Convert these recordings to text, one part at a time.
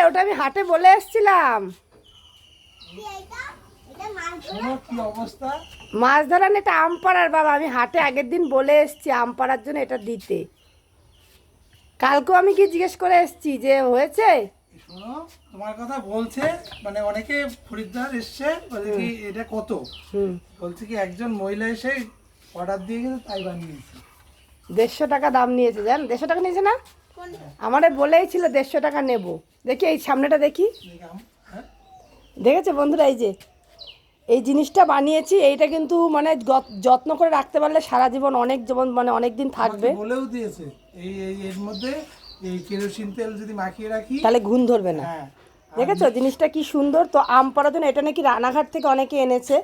ওটা আমি হাটে বলে এসেছিলাম। কি অবস্থা? মাছ ধরার না, এটা আম পাড়ার বাবা। আমি হাটে আগের দিন বলে এসেছি আম পাড়ার জন্য এটা দিতে। কালকেও আমি কি জিজ্ঞেস করে এসেছি যে হয়েছে। শোনো, তোমার কথা বলছে, মানে অনেকে খরিদ্দার এসছে, বলে কি এটা কত, বলছে কি একজন মহিলা এসে অর্ডার দিয়ে গেছে, তাই বানিয়েছে। 150 টাকা দাম নিয়েছে, জান? 150 টাকা নিয়েছে না? আমারে বলেই ছিল 150 টাকা নেব। দেখি এই সামনেটা দেখি, হ্যাঁ, দেখেছো বন্ধুরা? এই যে এই জিনিসটা বানিয়েছি, এইটা কিন্তু মানে যত্ন করে রাখতে পারলে সারা জীবন অনেক জীবন মানে অনেক দিন থাকবে। আমাকে বলেও দিয়েছে এর মধ্যে এই কেরোসিন তেল যদি মাখিয়ে রাখি তাহলে ঘুণ ধরবে না। হ্যাঁ। দেখেছো জিনিসটা কি সুন্দর? তো আম পাড়ার জন্য এটা নাকি রানাঘাট থেকে অনেকে এনেছে।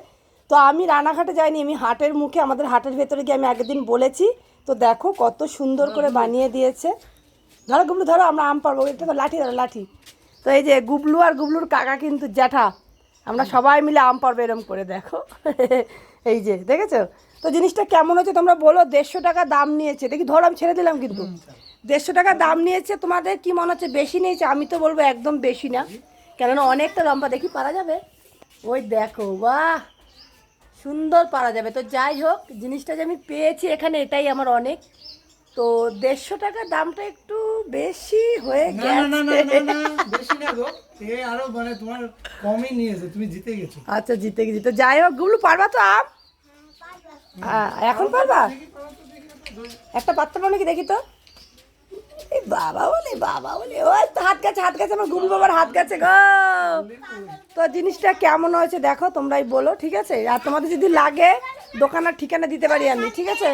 তো আমি রানাঘাটে যাইনি, আমি হাটের মুখে, আমাদের হাটের ভেতরে গিয়ে আমি আগের দিন বলেছি। তো দেখো কত সুন্দর করে বানিয়ে দিয়েছে। ধরো গুবলু, ধরো, আমরা আম পারবো। এটা তো লাঠি, ধরো লাঠি। তো এই যে গুবলু আর গুবলুর কাকা কিন্তু জ্যাঠা, আমরা সবাই মিলে আম পারবো এরম করে, দেখো। এই যে দেখেছো? তো জিনিসটা কেমন হচ্ছে তোমরা বলো। 150 টাকা দাম নিয়েছে। দেখি ধরো, আমি ছেড়ে দিলাম কিন্তু। 150 টাকা দাম নিয়েছে। তোমাদের কি মনে হচ্ছে বেশি নিয়েছে? আমি তো বলবো একদম বেশি না, কেননা অনেকটা লম্বা। দেখি পারা যাবে? ওই দেখো, বাহ, সুন্দর পারা যাবে। তো যাই হোক, জিনিসটা যে আমি পেয়েছি এখানে, এটাই আমার অনেক। তো 150 টাকা দামটা একটু বেশি হয়ে না না না না গেছে। না না, বেশি না গো, এ আরো মানে তোমার কমই নিয়েছে, তুমি জিতে গেছো। আচ্ছা, জিতে গেছি। তো যাই হোক, গুলো পারবা তো আম? এখন পারবা? একটা পাত্র পাবো নাকি দেখি তো। এই বাবা বলে, বাবা বলে, ওই তো হাত গেছে, হাত গেছে, আমার গুবলু বাবার হাত গেছে গো। তো জিনিসটা কেমন হয়েছে দেখো তোমরাই বলো, ঠিক আছে? আর তোমাদের যদি লাগে দোকানের ঠিকানা দিতে পারি আমি, ঠিক আছে?